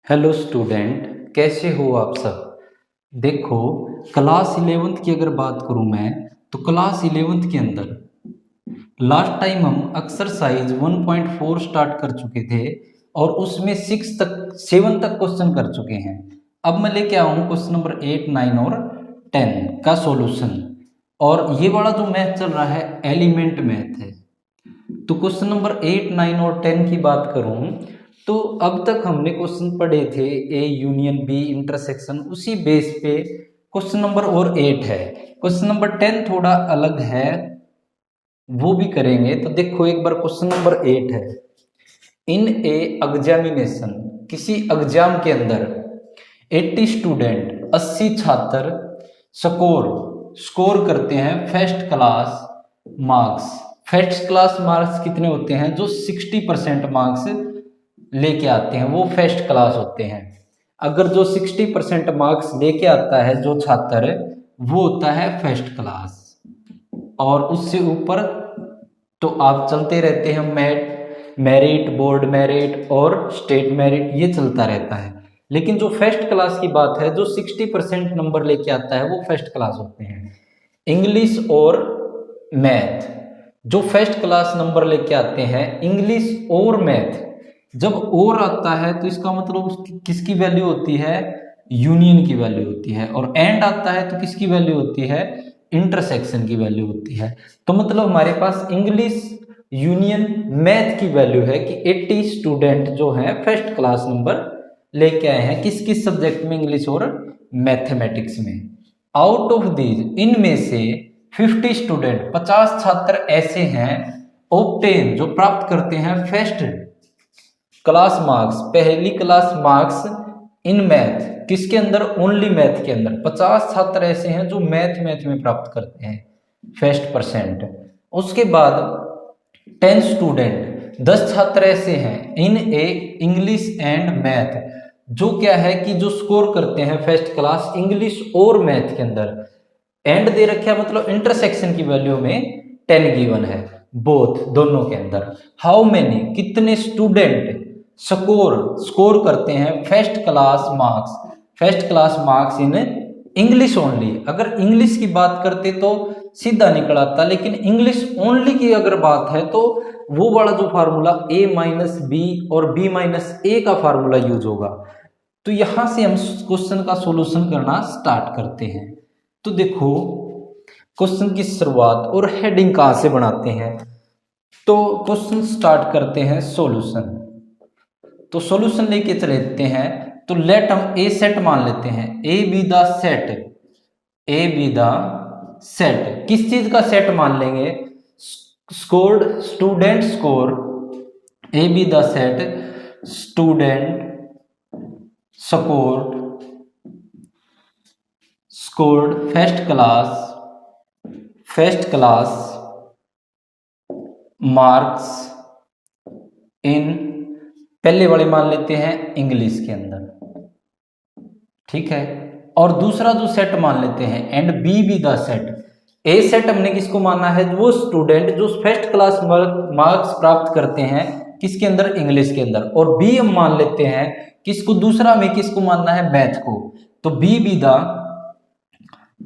Hello student, कैसे हो आप सब। देखो, क्लास 11th की अगर बात करूं मैं, तो क्लास 11th के अंदर लास्ट टाइम हम एक्सरसाइज 1.4 स्टार्ट कर चुके थे और उसमें 7 तक क्वेश्चन कर चुके हैं। अब मैं लेके आया हूं क्वेश्चन नंबर 8, 9 और 10 का सॉल्यूशन। और ये वाला जो मैथ चल रहा है एलिमेंट मैथ है। तो क्वेश्चन नंबर 8, 9 और 10 की बात करूं तो अब तक हमने क्वेश्चन पढ़े थे ए यूनियन बी इंटरसेक्शन, उसी बेस पे क्वेश्चन नंबर और 8 है। क्वेश्चन नंबर 10 थोड़ा अलग है, वो भी करेंगे। तो देखो एक बार क्वेश्चन नंबर 8 है। इन ए एग्जामिनेशन, किसी एग्जाम के अंदर 80 स्टूडेंट 80 छात्र स्कोर करते हैं first class marks. First class marks कितने होते हैं? जो 60% मार्क्स लेके आते हैं वो फर्स्ट क्लास होते हैं। अगर जो 60% मार्क्स लेके आता है जो छात्र, वो होता है फर्स्ट क्लास। और उससे ऊपर तो आप चलते रहते हैं, मेरिट, बोर्ड मेरिट और स्टेट मेरिट, ये चलता रहता है। लेकिन जो फर्स्ट क्लास की बात है, जो 60% नंबर लेके आता है वो फर्स्ट क्लास होते हैं। इंग्लिश और मैथ, जो फर्स्ट क्लास नंबर लेके आते हैं इंग्लिश और मैथ, जब और आता है तो इसका मतलब उसकी किसकी वैल्यू होती है? यूनियन की वैल्यू होती है। और एंड आता है तो किसकी वैल्यू होती है? इंटरसेक्शन की वैल्यू होती है। तो मतलब हमारे पास इंग्लिश यूनियन मैथ की वैल्यू है कि 80 स्टूडेंट जो हैं फर्स्ट क्लास नंबर लेके आए हैं किस किस सब्जेक्ट में? इंग्लिश और मैथमेटिक्स में। आउट ऑफ दीज, इनमें से 50 स्टूडेंट 50 छात्र ऐसे हैं ऑब्टेन, जो प्राप्त करते हैं फर्स्ट क्लास मार्क्स, पहली क्लास मार्क्स इन मैथ, किसके अंदर? ओनली मैथ के अंदर 50 छात्र ऐसे हैं जो मैथ में प्राप्त करते हैं फर्स्ट परसेंट। उसके बाद 10 स्टूडेंट 10 छात्र ऐसे हैं इन ए इंग्लिश एंड मैथ, जो क्या है कि जो स्कोर करते हैं फर्स्ट क्लास इंग्लिश और मैथ के अंदर। एंड दे रखा मतलब इंटरसेक्शन की वैल्यू में 10 गिवन है, बोथ दोनों के अंदर। हाउ मेनी, कितने स्टूडेंट स्कोर करते हैं first class marks in English only. अगर इंग्लिश की बात करते तो सीधा निकल आता, लेकिन इंग्लिश ओनली की अगर बात है तो वो वाला जो फार्मूला a माइनस बी और b माइनस ए का फार्मूला यूज होगा। तो यहां से हम क्वेश्चन का सॉल्यूशन करना स्टार्ट करते हैं। तो देखो, क्वेश्चन की शुरुआत और हेडिंग कहां से बनाते हैं? तो क्वेश्चन स्टार्ट करते हैं सॉल्यूशन। तो सॉल्यूशन लेके चलते हैं। तो लेट हम ए सेट मान लेते हैं, ए be the set, A be the set, किस चीज का सेट मान लेंगे? Scored, student score, A be the set student scored first class marks in, पहले वाले मान लेते हैं इंग्लिश के अंदर, ठीक है। और दूसरा जो सेट मान लेते हैं and B the set, A set हमने किसको माना है? वो स्टूडेंट जो फर्स्ट क्लास मार्क्स प्राप्त करते हैं किसके अंदर? इंग्लिश के अंदर। और बी हम मान लेते हैं किसको? दूसरा में किसको मानना है? मैथ को। तो B the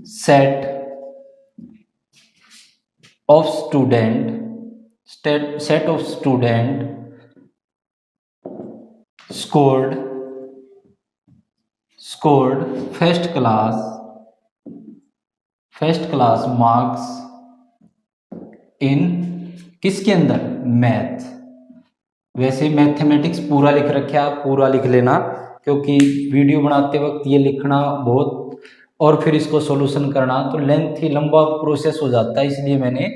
set of student scored first class marks in, किसके अंदर? मैथ। वैसे मैथमेटिक्स पूरा लिख रखा, आप पूरा लिख लेना, क्योंकि वीडियो बनाते वक्त ये लिखना बहुत और फिर इसको सॉल्यूशन करना तो लेंथी लंबा प्रोसेस हो जाता है, इसलिए मैंने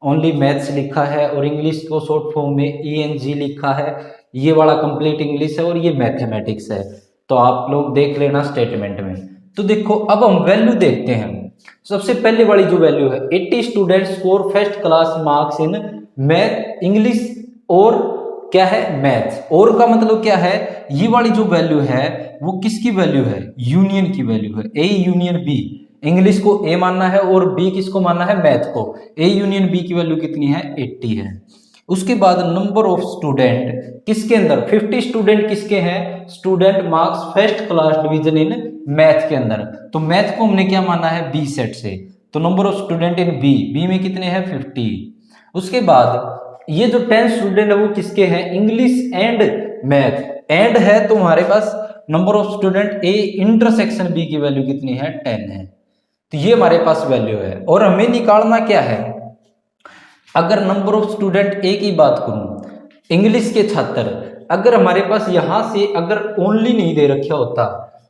ओनली मैथ्स लिखा है और इंग्लिश को शॉर्ट फॉर्म में ENG लिखा है। ये वाला कंप्लीट इंग्लिश है और ये मैथमेटिक्स है, तो आप लोग देख लेना स्टेटमेंट में। तो देखो अब हम वैल्यू देखते हैं। सबसे पहले वाली जो वैल्यू है 80 student score first class marks in math, English और क्या है? मैथ। और का मतलब क्या है? ये वाली जो वैल्यू है वो किसकी वैल्यू है? यूनियन की वैल्यू है, ए यूनियन बी। इंग्लिश को ए मानना है और बी किसको मानना है? मैथ को। ए यूनियन बी की वैल्यू कितनी है? 80 है। उसके बाद नंबर ऑफ स्टूडेंट किसके अंदर 50 स्टूडेंट किसके हैं, student marks first class division in math के अंदर। तो मैथ को हमने क्या माना है, बी सेट से। तो number of student in B में कितने हैं 50। उसके बाद ये जो 10 स्टूडेंट है वो किसके हैं, इंग्लिश एंड मैथ। एंड है तो हमारे पास number of student A intersection B की वैल्यू कितनी है 10 है। तो ये हमारे पास वैल्यू है। और हमें निकालना क्या है, अगर नंबर ऑफ स्टूडेंट ए की बात करूं, इंग्लिश के छात्र, अगर हमारे पास यहां से अगर ओनली नहीं दे रखा होता,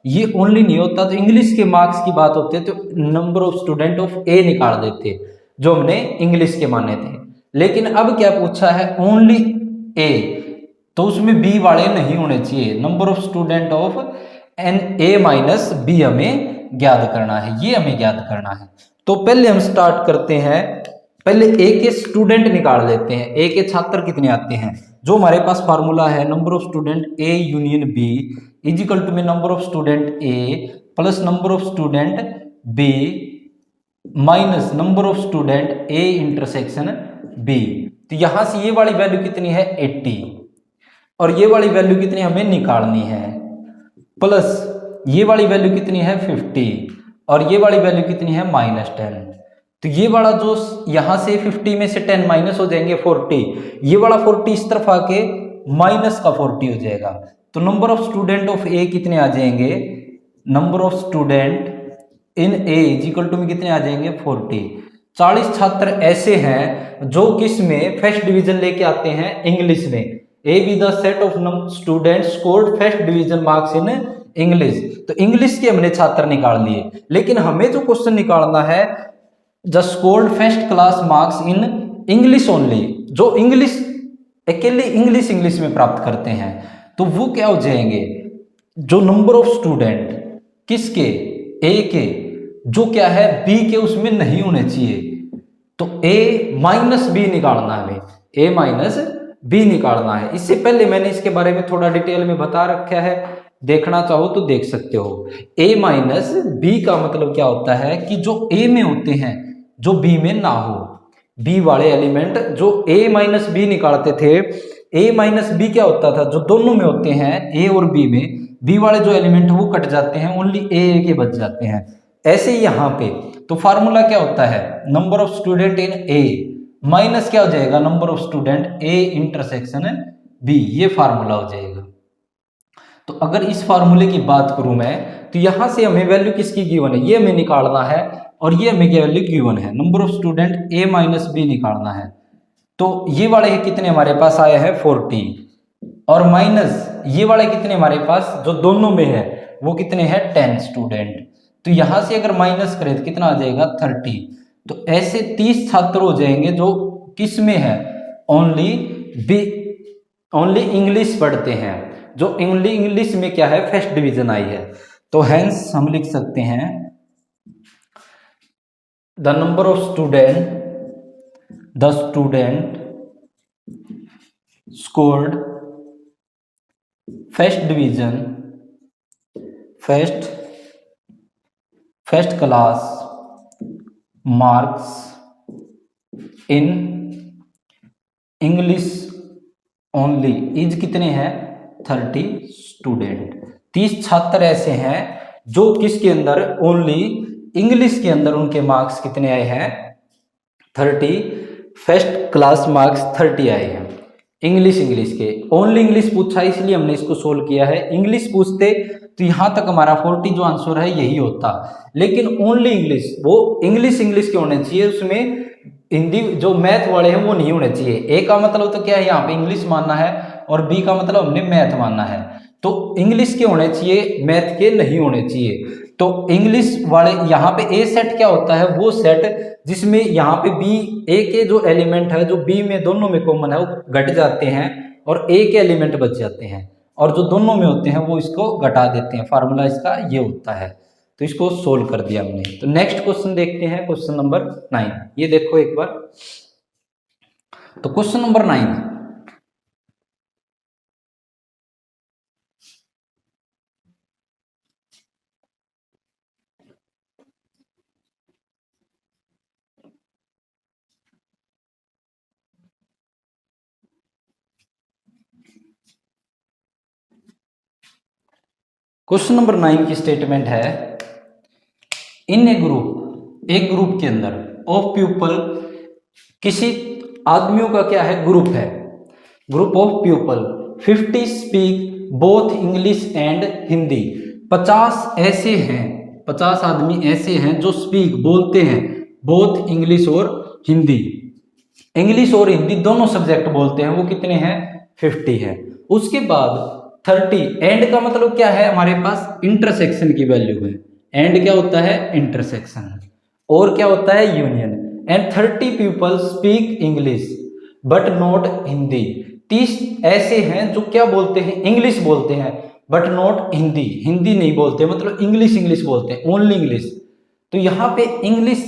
ये ओनली नहीं होता तो इंग्लिश के मार्क्स की बात होती है तो नंबर ऑफ स्टूडेंट ऑफ ए निकाल देते जो हमने इंग्लिश के माने थे। लेकिन अब क्या पूछा है, ओनली ए, तो उसमें बी वाले नहीं होने चाहिए। Number of student of n A minus B हमें ज्ञात करना है, ये हमें ज्ञात करना है। तो पहले हम स्टार्ट करते हैं, पहले ए के स्टूडेंट निकाल लेते हैं, ए के छात्र कितने आते हैं। जो हमारे पास फार्मूला है, number of student A union B equal to में number of student A plus number of student B minus number of student A intersection B. तो यहां से ये वाली वैल्यू कितनी है 80 और ये वाली वैल्यू कितनी हमें निकालनी है, प्लस ये वाली वैल्यू कितनी है 50 और ये वाली वैल्यू कितनी है -10। तो ये वाला जो यहां से 50 में से 10 माइनस हो जाएंगे 40, ये वाला 40 इस तरफ आके माइनस का 40 हो जाएगा। तो number of student of A कितने आ जाएंगे, number of student in A equal to में कितने आ जाएंगे 40। 40 छात्र ऐसे हैं जो किस में फर्स्ट डिवीजन लेके आते हैं इंग्लिश में। ए be the set of student scored first division marks in English. तो इंग्लिश के हमने छात्र निकाल लिए, लेकिन हमें जो क्वेश्चन निकालना है the scored first class marks in English only, जो इंग्लिश अकेले इंग्लिश में प्राप्त करते हैं। तो वो क्या हो जाएंगे, जो नंबर ऑफ स्टूडेंट किसके ए के, जो क्या है बी के उसमें नहीं होने चाहिए। तो ए माइनस बी निकालना है हमें, ए माइनस बी निकालना है। इससे पहले मैंने इसके बारे में थोड़ा डिटेल में बता रखा है, देखना चाहो तो देख सकते हो। ए माइनस बी का मतलब क्या होता है कि जो ए में होते हैं जो बी में ना हो, बी वाले एलिमेंट जो ए माइनस बी निकालते थे, ए माइनस बी क्या होता था, जो दोनों में होते हैं ए और बी में, बी वाले जो एलिमेंट वो कट जाते हैं, ओनली ए के बच जाते हैं। ऐसे ही यहाँ पे तो फार्मूला क्या होता है, number of student in A minus क्या हो जाएगा, number of student A intersection B, ये फार्मूला हो जाएगा। तो अगर इस फार्मूले की बात करूं मैं, तो यहां से हमें वैल्यू किसकी गिवन है, ये हमें निकालना है, और ये हमें क्या वैल्यू गिवन है, number of student A minus B निकालना है। तो ये वाले कितने हमारे पास आए हैं 40 और माइनस ये वाले कितने हमारे पास जो दोनों में है वो कितने हैं 10 स्टूडेंट। तो यहां से अगर माइनस करें तो कितना आ जाएगा 30। तो ऐसे 30 छात्र हो जाएंगे जो किस में है, ओनली बी, ओनली इंग्लिश पढ़ते हैं, जो ओनली इंग्लिश में क्या है फर्स्ट डिवीजन आई है। तो हेंस हम लिख सकते हैं the number of student, the student scored first division, first class marks in English only is कितने हैं 30 स्टूडेंट। 30 छात्र ऐसे हैं जो किसके अंदर, ओनली इंग्लिश के अंदर उनके मार्क्स कितने आए हैं 30, फर्स्ट क्लास मार्क्स 30 आए हैं इंग्लिश के। ओनली इंग्लिश पूछा इसलिए हमने इसको सोल्व किया है, इंग्लिश पूछते तो यहां तक हमारा 40 जो आंसर है यही होता। लेकिन ओनली इंग्लिश, वो इंग्लिश के होने चाहिए, उसमें हिंदी जो मैथ वाले हैं वो नहीं होने चाहिए। ए का मतलब तो क्या है, यहाँ पे इंग्लिश मानना है, और बी का मतलब हमने मैथ मानना है। तो इंग्लिश के होने चाहिए, मैथ के नहीं होने चाहिए। तो इंग्लिश वाले यहाँ पे ए सेट क्या होता है, वो सेट जिसमें यहाँ पे बी, ए के जो एलिमेंट है जो बी में दोनों में कॉमन है वो घट जाते हैं और ए के एलिमेंट बच जाते हैं, और जो दोनों में होते हैं वो इसको घटा देते हैं। फार्मूला इसका ये होता है। तो इसको सोल्व कर दिया हमने। तो नेक्स्ट क्वेश्चन देखते हैं, क्वेश्चन नंबर 9। ये देखो एक बार, तो क्वेश्चन नंबर 9 क्वेश्चन नंबर 9 की स्टेटमेंट है, इन ए ग्रुप, एक ग्रुप के अंदर ऑफ पीपल, किसी आदमियों का क्या है, ग्रुप है, group of people 50 speak both English and Hindi. 50 ऐसे हैं, 50 आदमी ऐसे हैं जो स्पीक बोलते हैं बोथ इंग्लिश और हिंदी, इंग्लिश और हिंदी दोनों सब्जेक्ट बोलते हैं, वो कितने हैं, 50 है। उसके बाद 30, एंड का मतलब क्या है, हमारे पास इंटरसेक्शन की वैल्यू है, एंड क्या होता है, इंटरसेक्शन, और क्या होता है, union. And 30 people speak English but not Hindi. 30 ऐसे हैं जो क्या बोलते हैं, इंग्लिश बोलते हैं बट नॉट हिंदी, हिंदी नहीं बोलते, मतलब इंग्लिश बोलते हैं, ओनली इंग्लिश। तो यहाँ पे इंग्लिश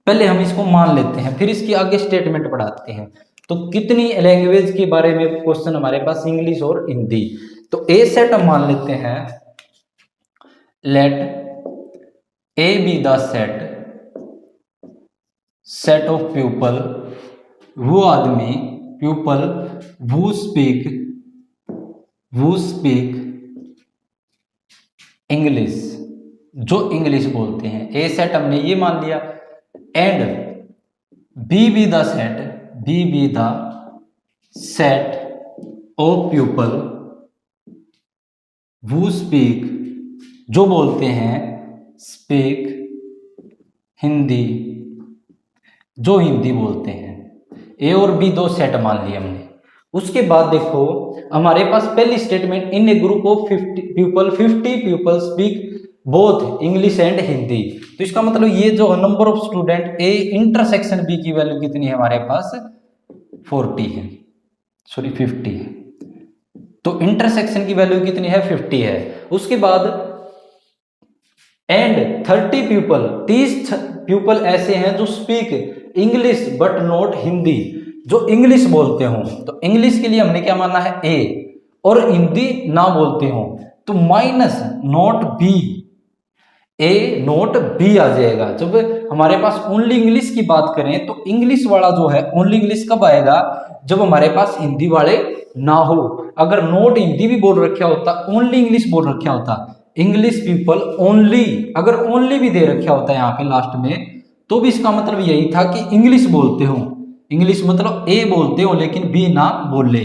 पहले हम इसको मान लेते हैं, फिर इसकी आगे स्टेटमेंट पढ़ाते हैं। तो कितनी लैंग्वेज के बारे में क्वेश्चन हमारे पास, इंग्लिश और हिंदी। तो ए सेट हम मान लेते हैं, let A be the set of people, वो आदमी, पीपल who speak इंग्लिश, जो इंग्लिश बोलते हैं। ए सेट हमने ये मान लिया, and B be the set of people who speak, जो बोलते हैं, स्पीक हिंदी, जो हिंदी बोलते हैं। ए और बी दो सेट मान लिए हमने। उसके बाद देखो हमारे पास पहली statement, in a group of 50 people speak both English and Hindi. तो इसका मतलब ये जो number of student, A intersection B की वैल्यू कितनी है हमारे पास, 40 है, सॉरी 50 है। तो इंटरसेक्शन की वैल्यू कितनी है, 50 है। उसके बाद एंड 30 पीपल, 30 पीपल ऐसे हैं जो speak English but not Hindi, जो इंग्लिश बोलते हो। तो इंग्लिश के लिए हमने क्या माना है, ए, और हिंदी ना बोलते हो तो minus not B, A not B आ जाएगा। जब हमारे पास ओनली इंग्लिश की बात करें तो इंग्लिश वाला जो है, ओनली इंग्लिश कब आएगा, जब हमारे पास हिंदी वाले ना हो। अगर नॉट हिंदी भी बोल रखा होता, ओनली इंग्लिश बोल रखा होता, इंग्लिश पीपल ओनली, अगर ओनली भी दे रखा होता है यहाँ पे लास्ट में, तो भी इसका मतलब यही था कि इंग्लिश बोलते हो, इंग्लिश मतलब ए बोलते हो लेकिन बी ना बोले।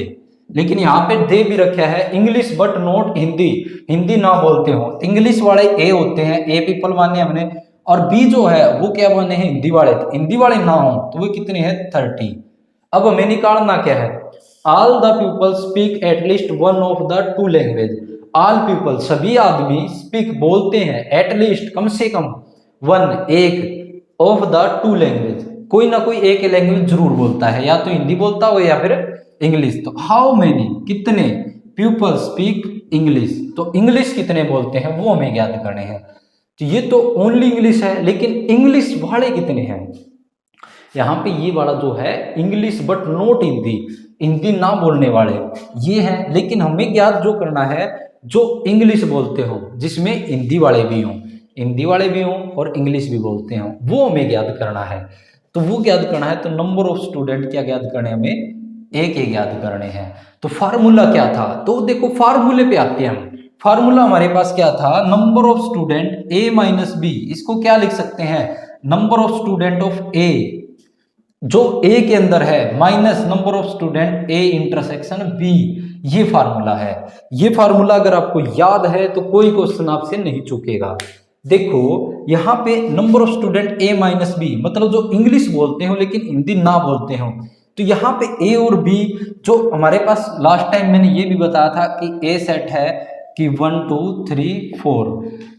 लेकिन यहाँ पे दे भी रखा है English but not Hindi, Hindi ना बोलते हो। इंग्लिश वाले ए होते हैं, ए पीपल माने हमने, और बी जो है वो क्या माने हैं, हिंदी वाले। हिंदी वाले ना हो तो वो कितने हैं, 30। अब हमें निकालना क्या है, all the people speak at least one of the two language. All people, सभी आदमी, स्पीक बोलते हैं, एटलीस्ट कम से कम, वन एक, ऑफ द टू लैंग्वेज, कोई ना कोई एक लैंग्वेज जरूर बोलता है, या तो हिंदी बोलता हो या फिर इंग्लिश। तो हाउ मेनी, कितने, पीपल स्पीक इंग्लिश, तो इंग्लिश कितने बोलते हैं वो हमें ज्ञात करने हैं। तो ये तो ओनली इंग्लिश है, लेकिन इंग्लिश वाले कितने हैं, यहाँ पे ये वाला जो है English but not Hindi, Hindi ना बोलने वाले ये हैं। लेकिन हमें ज्ञात जो करना है, जो इंग्लिश बोलते हो, जिसमें हिंदी वाले भी हों, हिंदी वाले भी हों और इंग्लिश भी बोलते हों, वो हमें ज्ञात करना है। तो वो ज्ञात करना है, तो नंबर ऑफ स्टूडेंट क्या ज्ञात करने, हमें एक ही ज्ञात करने हैं। तो फार्मूला क्या था, तो देखो फार्मूले पे आते हैं हम। फार्मूला हमारे पास क्या था, number of student A minus B, इसको क्या लिख सकते हैं, number of student of A जो ए के अंदर है, minus number of student A intersection B, ये फार्मूला है। ये फार्मूला अगर आपको याद है तो कोई क्वेश्चन आपसे नहीं चूकेगा। देखो यहाँ पे number of student A minus B, मतलब जो इंग्लिश बोलते हो लेकिन हिंदी ना बोलते हो। तो यहाँ पे ए और बी, जो हमारे पास लास्ट टाइम मैंने ये भी बताया था कि ए सेट है कि 1 2 3 4,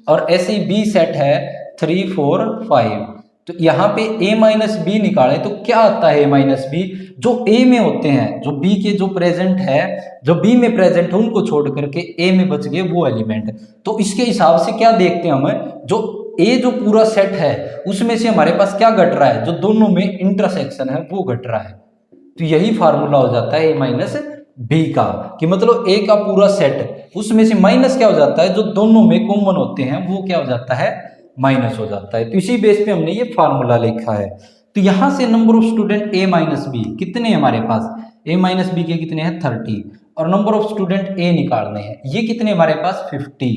और ऐसे ही बी सेट है 3 4 5। तो यहाँ पे a माइनस बी निकाले तो क्या आता है, a माइनस बी, जो a में होते हैं, जो b के जो प्रेजेंट है, जो b में प्रेजेंट है उनको छोड़ करके a में बच गए वो एलिमेंट। तो इसके हिसाब से क्या देखते हैं हम, जो a जो पूरा सेट है उसमें से हमारे पास क्या घट रहा है, जो दोनों में इंटरसेक्शन है वो घट रहा है। तो यही फार्मूला हो जाता है a माइनस बी का, कि मतलब a का पूरा सेट उसमें से माइनस क्या हो जाता है, जो दोनों में कॉमन होते हैं वो क्या हो जाता है, माइनस हो जाता है। तो इसी बेस पे हमने ये फार्मूला लिखा है। तो यहां से number of student A minus B कितने हमारे पास, ए माइनस बी के कितने हैं 30, और नंबर ऑफ स्टूडेंट ए निकालने हैं। ये कितने हमारे पास 50,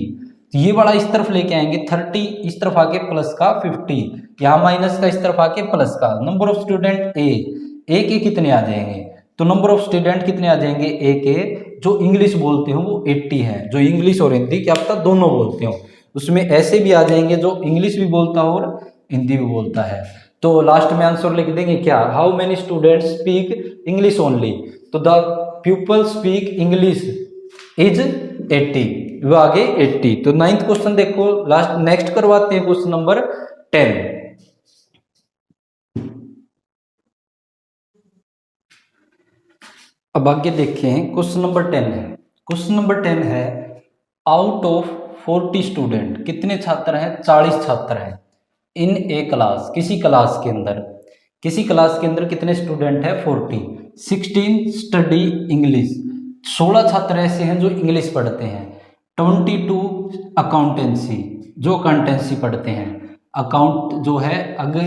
तो ये वाला इस तरफ लेके आएंगे 30, इस तरफ आके प्लस का 50, यहाँ माइनस का इस तरफ आके प्लस का। नंबर ऑफ स्टूडेंट ए के कितने आ जाएंगे, तो नंबर ऑफ स्टूडेंट कितने आ जाएंगे ए के, जो इंग्लिश बोलते हो वो 80 है, जो इंग्लिश और हिंदी क्या पता दोनों बोलते हो, उसमें ऐसे भी आ जाएंगे जो इंग्लिश भी बोलता हो और हिंदी भी बोलता है। तो लास्ट में आंसर लिख देंगे क्या, how many students speak English only, तो the people speak English is 80, वो आगे 80। तो 9th क्वेश्चन देखो, लास्ट नेक्स्ट करवाते हैं क्वेश्चन नंबर 10। अब आगे देखें, क्वेश्चन नंबर 10 है। क्वेश्चन नंबर 10 है, आउट ऑफ 40 स्टूडेंट, कितने छात्र हैं, 40 छात्र हैं, इन ए क्लास, किसी क्लास के अंदर, किसी क्लास के अंदर कितने स्टूडेंट है 40, 16 स्टडी इंग्लिश, 16 छात्र ऐसे हैं जो इंग्लिश पढ़ते हैं, 22 अकाउंटेंसी, जो अकाउंटेंसी पढ़ते हैं। अकाउंट जो है अगर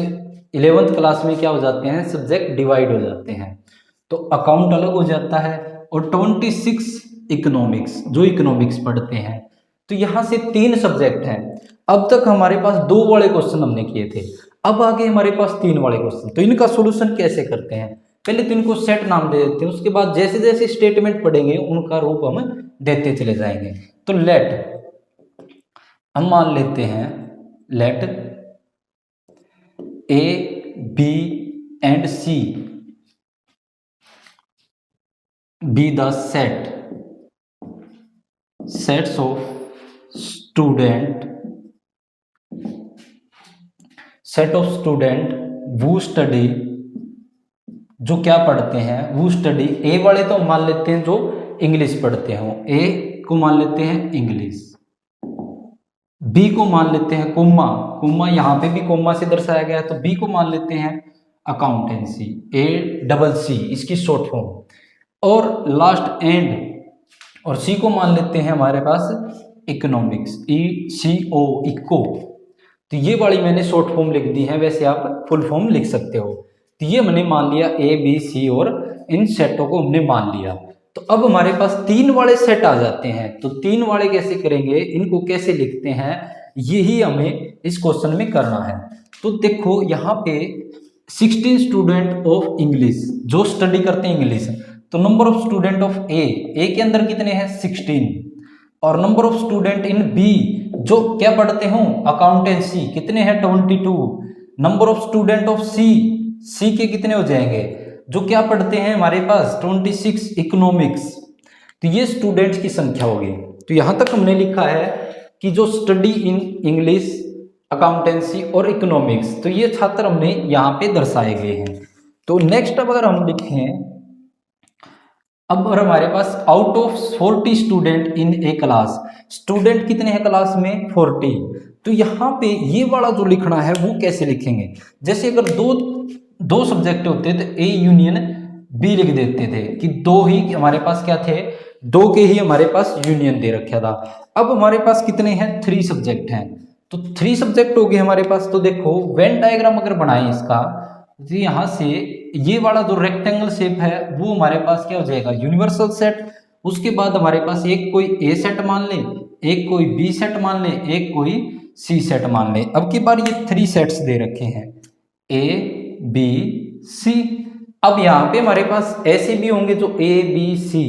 11th क्लास में क्या हो जाते हैं, सब्जेक्ट डिवाइड हो जाते हैं, तो अकाउंट अलग हो जाता है, और 26 इकोनॉमिक्स, जो इकोनॉमिक्स पढ़ते हैं। तो यहाँ से 3 सब्जेक्ट हैं। अब तक हमारे पास 2 वाले क्वेश्चन हमने किए थे, अब आगे हमारे पास 3 वाले क्वेश्चन। तो इनका सॉल्यूशन कैसे करते हैं, पहले तो इनको सेट नाम दे देते हैं, उसके बाद जैसे जैसे स्टेटमेंट पढ़ेंगे उनका रूप हम देते चले जाएंगे। तो लेट, हम मान लेते हैं let A B and C be the sets of student वो स्टडी, जो क्या पढ़ते हैं, वो स्टडी। ए वाले तो मान लेते हैं जो इंग्लिश पढ़ते हो, ए को मान लेते हैं इंग्लिश, बी को मान लेते हैं कोमा, कोमा यहाँ पे भी कोमा से दर्शाया गया है, तो बी को मान लेते हैं अकाउंटेंसी, ACC इसकी शॉर्ट फॉर्म, और लास्ट एंड, और सी को मान लेते हैं हमारे पास इकोनॉमिक्स, ECO इको। तो ये वाली मैंने शॉर्ट फॉर्म लिख दी है, वैसे आप फुल फॉर्म लिख सकते हो। तो ये मैंने मान लिया ABC, और इन सेटों को हमने मान लिया। तो अब हमारे पास 3 वाले सेट आ जाते हैं, तो 3 वाले कैसे करेंगे, इनको कैसे लिखते हैं, यही हमें इस क्वेश्चन में करना है। तो देखो यहाँ पे 16 स्टूडेंट ऑफ इंग्लिश, जो स्टडी करते हैं इंग्लिश, तो number of student of A के अंदर कितने हैं 16, और number of student in B, जो क्या पढ़ते हो अकाउंटेंसी, कितने हैं 22, number of student of C के कितने हो जाएंगे, जो क्या पढ़ते हैं हमारे पास 26 इकोनॉमिक्स। तो ये स्टूडेंट्स की संख्या होगी। तो यहां तक हमने लिखा है कि जो स्टडी इन इंग्लिश, अकाउंटेंसी और इकोनॉमिक्स, तो ये छात्र हमने यहाँ पे दर्शाए गए हैं। तो नेक्स्ट अब अगर हम लिखें, अब अगर हमारे pass out of 40 student in A class, student कितने हैं क्लास में 40, तो यहाँ पे ये वाला जो लिखना है वो कैसे लिखेंगे, जैसे अगर दो सब्जेक्ट होते तो ए यूनियन बी लिख देते थे कि 2 ही हमारे पास क्या थे, 2 के ही हमारे पास यूनियन दे रखा था। अब हमारे पास कितने हैं 3 सब्जेक्ट हैं, तो 3 सब्जेक्ट हो गए हमारे पास। तो देखो वेन डायग्राम अगर बनाएं इसका, तो यहाँ से ये वाला जो रेक्टेंगल शेप है वो हमारे पास क्या हो जाएगा यूनिवर्सल सेट। उसके बाद हमारे पास एक कोई ए सेट मान ले, एक कोई बी सेट मान ले, एक कोई सी सेट मान ले। अब की बार ये 3 सेट्स दे रखे हैं ए बी सी। अब यहाँ पे हमारे पास ऐसे भी होंगे जो ए बी सी,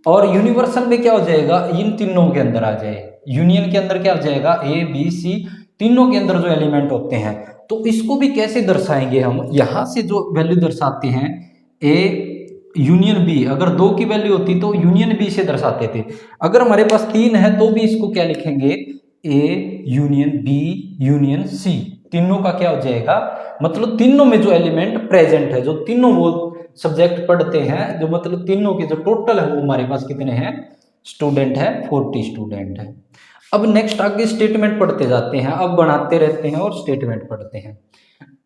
और यूनिवर्सल में क्या हो जाएगा, इन तीनों के अंदर आ जाए, यूनियन के अंदर क्या हो जाएगा ए बी सी, तीनों के अंदर जो एलिमेंट होते हैं। तो इसको भी कैसे दर्शाएंगे हम, यहाँ से जो वैल्यू दर्शाते हैं ए यूनियन बी, अगर 2 की वैल्यू होती तो यूनियन बी से दर्शाते थे। अगर हमारे पास 3 है तो भी इसको क्या लिखेंगे, A union B union C, तीनों का क्या हो जाएगा, मतलब तीनों में जो एलिमेंट प्रेजेंट है, जो तीनों वो सब्जेक्ट पढ़ते हैं, जो मतलब तीनों के जो टोटल है वो हमारे पास कितने हैं स्टूडेंट है 40 स्टूडेंट है। अब नेक्स्ट आगे स्टेटमेंट पढ़ते जाते हैं, अब बनाते रहते हैं और स्टेटमेंट पढ़ते हैं।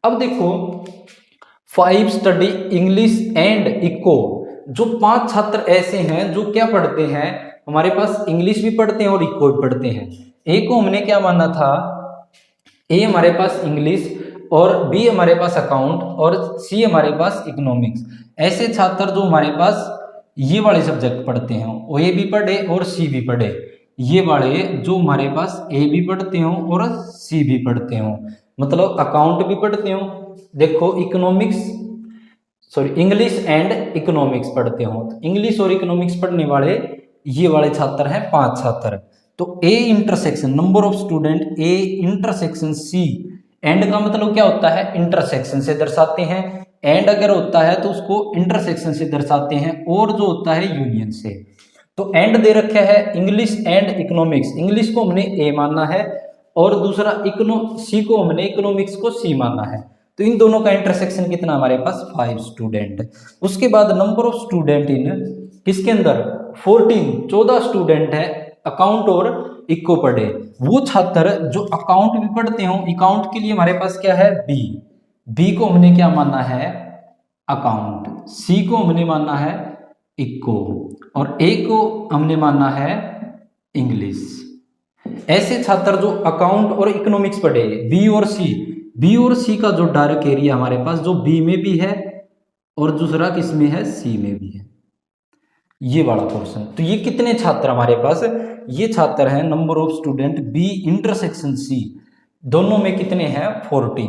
अब देखो 5 स्टडी इंग्लिश एंड इको, जो 5 छात्र ऐसे हैं जो क्या पढ़ते हैं, हमारे पास इंग्लिश भी पढ़ते हैं और इको भी पढ़ते हैं। ए को हमने क्या माना था, ए हमारे पास इंग्लिश, और बी हमारे पास अकाउंट, और सी हमारे पास इकोनॉमिक्स। ऐसे छात्र जो हमारे पास ये वाले सब्जेक्ट पढ़ते हैं ए भी पढ़े और सी भी पढ़े, ये वाले जो हमारे पास ए भी पढ़ते हो और सी भी पढ़ते हो, मतलब अकाउंट भी पढ़ते हो, देखो economics sorry English and economics पढ़ते हो, तो इंग्लिश और इकोनॉमिक्स पढ़ने वाले ये वाले छात्र हैं 5 छात्र। तो A intersection number of student A intersection C, and का मतलब क्या होता है, इंटरसेक्शन से दर्शाते हैं, एंड अगर होता है तो उसको इंटरसेक्शन से दर्शाते हैं, और जो होता है यूनियन से। तो एंड दे रखा है इंग्लिश एंड इकोनॉमिक्स, इंग्लिश को हमने ए मानना है और दूसरा सी को हमने इकोनॉमिक्स को सी मानना है। तो इन दोनों का इंटरसेक्शन कितना हमारे पास 5 स्टूडेंट। उसके बाद नंबर ऑफ स्टूडेंट इन किसके अंदर 14 स्टूडेंट है अकाउंट और इको पढ़े, वो छात्र जो अकाउंट भी पढ़ते हो, अकाउंट के लिए हमारे पास क्या है बी को हमने क्या मानना है अकाउंट, सी को हमने मानना है इको और ए को हमने मानना है इंग्लिश। ऐसे छात्र जो अकाउंट और इकोनॉमिक्स पढ़े बी और सी का जो डायरेक्ट एरिया हमारे पास जो बी में भी है और दूसरा किस में है सी में भी है, ये वाला पोर्शन। तो ये कितने छात्र हमारे पास, ये छात्र हैं number of student B intersection C, दोनों में कितने हैं 14।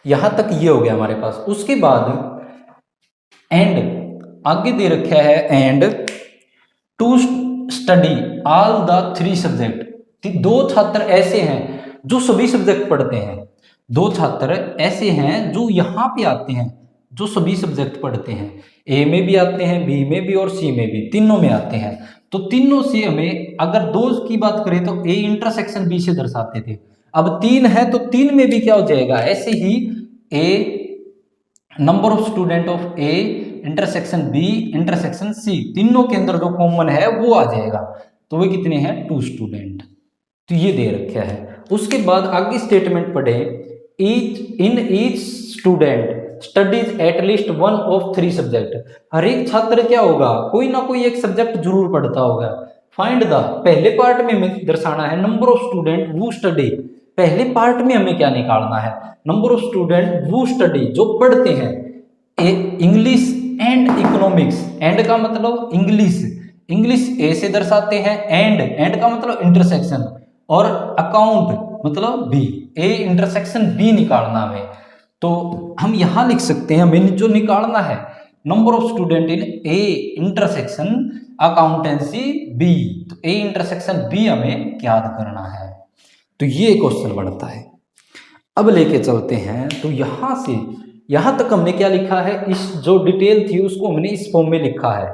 यहां तक ये हो गया हमारे पास। उसके बाद एंड आगे दे रखा है and to study all the 3 subject. 2 छात्र ऐसे हैं जो सभी सब्जेक्ट पढ़ते हैं, 2 छात्र ऐसे हैं जो यहाँ पे आते हैं जो सभी सब्जेक्ट पढ़ते हैं, ए में भी आते हैं बी में भी और सी में भी, तीनों में आते हैं। तो तीनों से हमें अगर 2 की बात करें तो ए इंटरसेक्शन बी से दर्शाते थे, अब 3 है तो 3 में भी क्या हो जाएगा, ऐसे ही A number of student of A intersection B intersection C, तीनों के अंदर जो कॉमन है वो आ जाएगा। तो वे कितने हैं 2 स्टूडेंट, तो ये दे रखा है। उसके बाद आगे स्टेटमेंट पढ़े each student studies at least 1 of 3 subject. हर एक छात्र क्या होगा, कोई ना कोई एक सब्जेक्ट जरूर पढ़ता होगा। फाइंड द, पहले पार्ट में हमें दर्शाना है नंबर ऑफ स्टूडेंट वो स्टडी, पहले पार्ट में हमें क्या निकालना है, नंबर ऑफ स्टूडेंट वो स्टडी जो पढ़ते हैं इंग्लिश एंड इकोनॉमिक्स। एंड का मतलब इंग्लिश ए से दर्शाते हैं, एंड का मतलब इंटरसेक्शन, और अकाउंट मतलब बी, ए इंटरसेक्शन बी निकालना हमें। तो हम यहां लिख सकते हैं हमें जो निकालना है number of student in A intersection accountancy B, तो ए इंटरसेक्शन बी हमें याद करना है। तो ये क्वेश्चन बनता है। अब लेके चलते हैं, तो यहां से यहां तक हमने क्या लिखा है, इस जो डिटेल थी उसको हमने इस फॉर्म में लिखा है।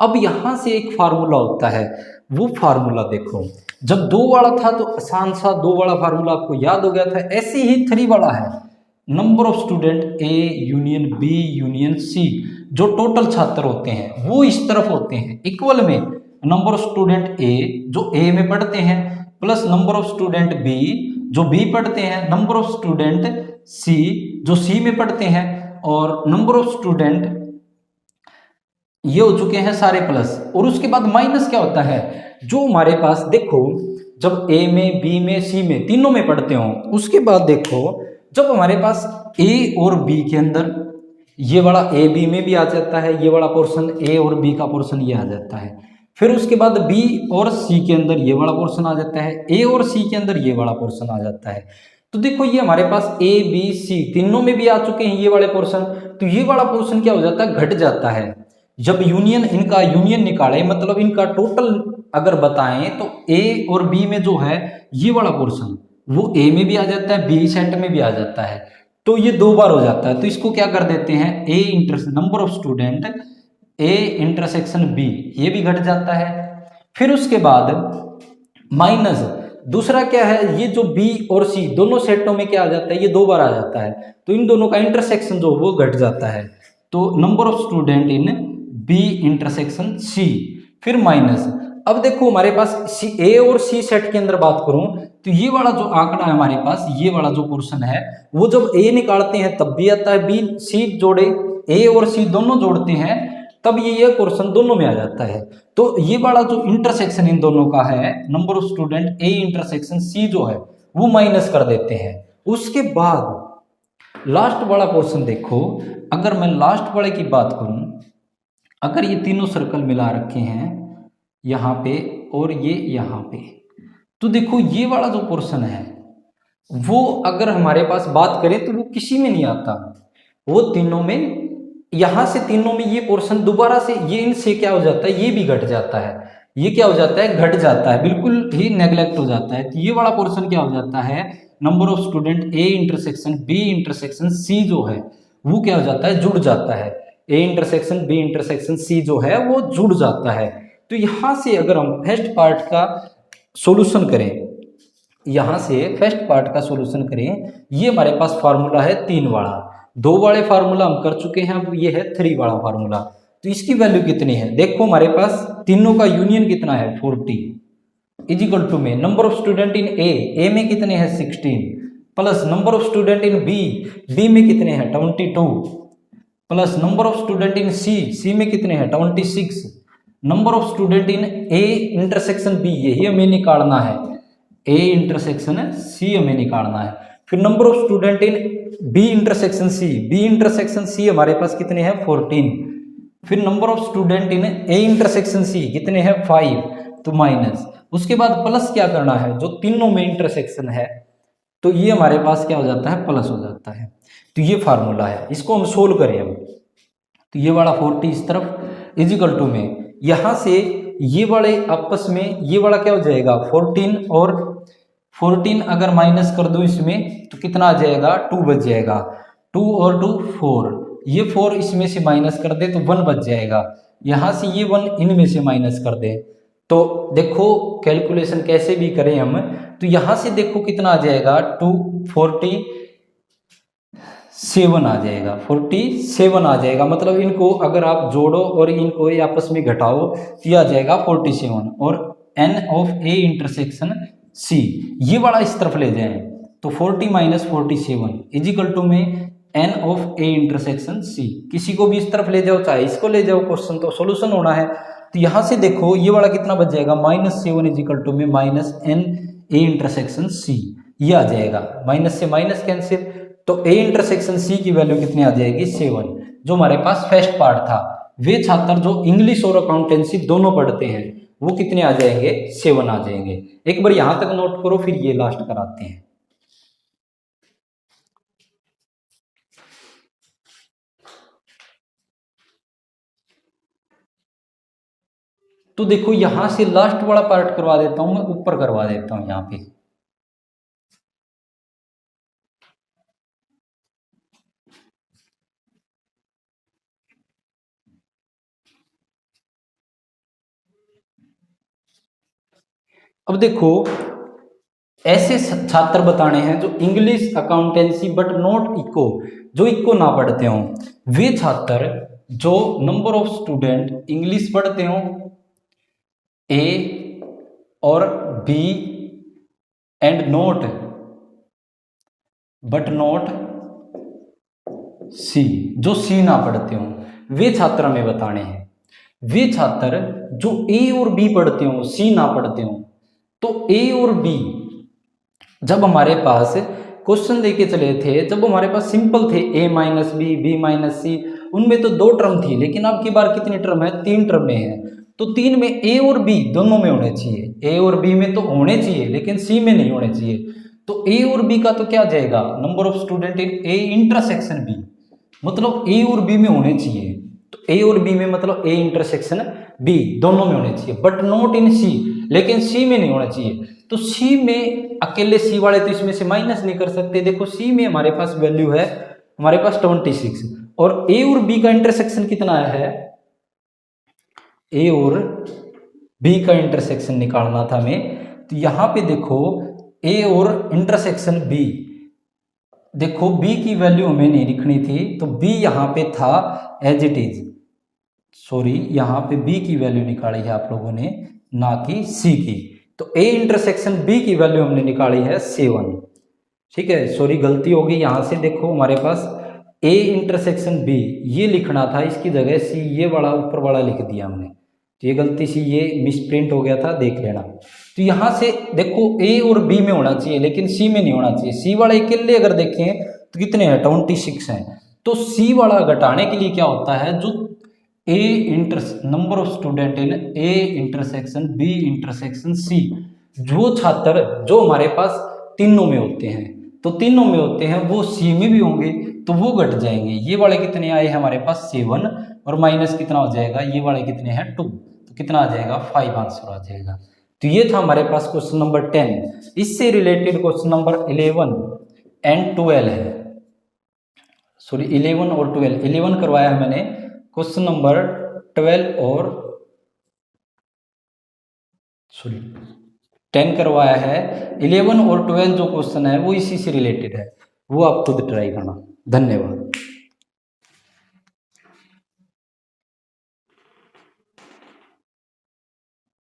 अब यहां से एक फार्मूला होता है, वो फार्मूला देखो, जब 2 वाला था तो आसान सा 2 वाला फार्मूला आपको याद हो गया था, ऐसे ही 3 वाला है number of student A union B union C, जो टोटल छात्र होते हैं वो इस तरफ होते हैं इक्वल में नंबर ऑफ स्टूडेंट ए जो ए में पढ़ते हैं plus number of student B जो बी पढ़ते हैं, नंबर ऑफ स्टूडेंट सी जो सी में पढ़ते हैं, और नंबर ऑफ स्टूडेंट ये हो चुके हैं सारे प्लस। और उसके बाद माइनस क्या होता है, जो हमारे पास देखो जब ए में बी में सी में तीनों में पढ़ते हो, उसके बाद देखो जब हमारे पास ए और बी के अंदर ये वाला ए बी में भी आ जाता है, ये वाला पोर्शन ए और बी का पोर्शन ये आ जाता है, फिर उसके बाद बी और सी के अंदर ये वाला पोर्शन आ जाता है, ए और सी के अंदर ये वाला पोर्शन आ जाता है। तो देखो ये हमारे पास ए बी सी तीनों में भी आ चुके हैं ये वाले पोर्शन, तो ये वाला पोर्शन क्या हो जाता है, घट जाता है। जब इनका यूनियन निकाले, मतलब इनका टोटल अगर बताएं तो ए और बी में जो है ये वाला पोर्शन वो ए में भी आ जाता है, बी सेट में भी आ जाता है, तो ये 2 बार हो जाता है। तो इसको क्या कर देते हैं, number of student A intersection B, ये भी घट जाता है। फिर उसके बाद माइनस दूसरा क्या है, ये जो बी और सी दोनों सेटों में क्या आ जाता है, ये 2 बार आ जाता है, तो इन दोनों का इंटरसेक्शन जो वो घट जाता है। तो number of student in B intersection C, फिर माइनस। अब देखो हमारे पास ए और सी सेट के अंदर बात करूं तो ये वाला जो आंकड़ा है हमारे पास, ये वाला जो पोर्शन है वो जब ए निकालते हैं तब भी आता है, बी सी जोड़े ए और सी दोनों जोड़ते हैं तब ये पोर्शन दोनों में आ जाता है। तो ये वाला जो इंटरसेक्शन इन दोनों का है number of student A intersection C जो है वो माइनस कर देते हैं। उसके बाद लास्ट वाला पोर्शन देखो, अगर मैं लास्ट वाले की बात करूं, अगर ये तीनों सर्कल मिला रखे हैं यहाँ पे और ये यहाँ पे, तो देखो ये वाला जो पोर्शन है वो अगर हमारे पास बात करें तो वो किसी में नहीं आता, वो तीनों में, यहां से तीनों में ये पोर्शन दोबारा से ये इनसे क्या हो जाता है, ये भी घट जाता है, ये क्या हो जाता है, घट जाता है, बिल्कुल ही नेग्लेक्ट हो जाता है। तो ये वाला पोर्शन क्या हो जाता है, number of student A intersection B intersection C जो है वो क्या हो जाता है, जुड़ जाता है। A intersection B intersection C जो है वो जुड़ जाता है। तो यहां से अगर हम फर्स्ट पार्ट का सॉल्यूशन करें, यहां से फर्स्ट पार्ट का सॉल्यूशन करें, ये हमारे पास फार्मूला है 3 वाला, 2 वाले फार्मूला हम कर चुके हैं, अब ये है 3 वाला फार्मूला। तो इसकी वैल्यू कितनी है, देखो हमारे पास तीनों का यूनियन कितना है 40 इज इक्वल टू में number of student in A में कितने हैं 16 plus number of student in B में कितने हैं 22 plus number of student in C में कितने हैं 26, number of student in A intersection B यही हमें निकालना है, ए इंटरसेक्शन सी हमें निकालना है। फिर number of student in B intersection C हमारे पास कितने हैं 14, फिर number of student in A intersection C कितने हैं 5, तो माइनस, उसके बाद प्लस क्या करना है, जो तीनों में इंटरसेक्शन है तो ये हमारे पास क्या हो जाता है, प्लस हो जाता है। तो ये फार्मूला है, इसको हम सोल्व करें अब, तो ये वाला 40 इस तरफ इजिकल टू में यहां से ये वाले आपस में ये वाला क्या हो जाएगा 14 और 14 अगर माइनस कर दो इसमें तो कितना आ जाएगा 2 बच जाएगा, 2 और 2 4, ये 4 इसमें से माइनस कर दे तो 1 बच जाएगा, यहां से ये 1 इनमें से माइनस कर दे तो देखो कैलकुलेशन कैसे भी करें हम, तो यहां से देखो कितना आ जाएगा 247 आ जाएगा, 47 आ जाएगा, मतलब इनको अगर आप जोड़ो और इनको आपस में घटाओ तो यह आ जाएगा 47 और n of A intersection C ये वाला इस तरफ ले जाएं तो 40 माइनस 47 इजिकल टू में n of A intersection C, किसी को भी इस तरफ ले जाओ चाहे इसको ले जाओ, क्वेश्चन तो सोल्यूशन होना है। तो यहां से देखो ये वाला कितना बच जाएगा -7 इजिकल टू में minus n A intersection C, ये आ जाएगा, माइनस से माइनस कैंसिल, तो ए इंटरसेक्शन सी की वैल्यू कितनी आ जाएगी 7, जो हमारे पास फर्स्ट पार्ट था। वे छात्र जो इंग्लिश और अकाउंटेंसी दोनों पढ़ते हैं वो कितने आ जाएंगे 7 आ जाएंगे। एक बार यहां तक नोट करो फिर ये लास्ट कराते हैं। तो देखो यहां से लास्ट वाला पार्ट करवा देता हूं मैं, ऊपर करवा देता हूं यहां पे। अब देखो ऐसे छात्र बताने हैं जो English accountancy but not eco, जो इको ना पढ़ते हो, वे छात्र जो नंबर ऑफ स्टूडेंट इंग्लिश पढ़ते हो ए और B and not but not C, जो सी ना पढ़ते हो वे छात्र हमें बताने हैं। वे छात्र जो ए और बी पढ़ते हो सी ना पढ़ते हो, तो ए और बी जब हमारे पास क्वेश्चन देके चले थे, जब हमारे पास सिंपल थे ए माइनस बी बी माइनस सी, उनमें तो 2 टर्म थी, लेकिन अब की बार कितनी टर्म है 3 टर्म में है, तो 3 में ए और बी दोनों में होने चाहिए, ए और बी में तो होने चाहिए लेकिन सी में नहीं होने चाहिए। तो ए और बी का तो क्या जाएगा number of student in A intersection B, मतलब ए और बी में होने चाहिए, तो ए और बी में मतलब ए इंटरसेक्शन बी दोनों में होने चाहिए, बट नॉट इन सी, लेकिन सी में नहीं होना चाहिए। तो सी में अकेले सी वाले तो इसमें से माइनस नहीं कर सकते, देखो सी में हमारे पास वैल्यू है हमारे पास 26 और ए और बी का इंटरसेक्शन कितना है, ए और बी का इंटरसेक्शन निकालना था हमें। तो यहां पे देखो ए और इंटरसेक्शन बी, देखो बी की वैल्यू हमें नहीं लिखनी थी तो बी यहां पे था एज इट इज, सॉरी यहां पे बी की वैल्यू निकाली है आप लोगों ने ना कि सी की, तो ए इंटरसेक्शन बी की वैल्यू हमने निकाली है 7, ठीक है, सॉरी गलती होगी यहां से, देखो हमारे पास ए इंटरसेक्शन बी ये लिखना था, इसकी जगह सी ये वाला ऊपर वाला लिख दिया हमने, तो ये गलती सी ये मिसप्रिंट हो गया था, देख लेना। तो यहां से देखो ए और बी में होना चाहिए लेकिन सी में नहीं होना चाहिए, सी वाले अकेले अगर देखें तो कितने हैं 26 हैं, तो सी वाला घटाने के लिए क्या होता है, जो A number of student in A intersection B intersection C. जो छात्र जो हमारे पास तीनों में होते हैं, तो तीनों में होते हैं वो सी में भी होंगे, तो वो घट जाएंगे। ये वाले कितने आए हमारे पास 7 और माइनस कितना हो जाएगा, ये वाले कितने हैं 2, तो कितना आ जाएगा 5 आंसर आ जाएगा। तो ये था हमारे पास क्वेश्चन नंबर 10। इससे रिलेटेड क्वेश्चन नंबर 11 एंड 12 है, सॉरी 11 और 12, 11 करवाया है मैंने, क्वेश्चन नंबर 12 और सॉरी 10 करवाया है। 11 और 12 जो क्वेश्चन है वो इसी से रिलेटेड है, वो आप खुद ट्राई करना। धन्यवाद।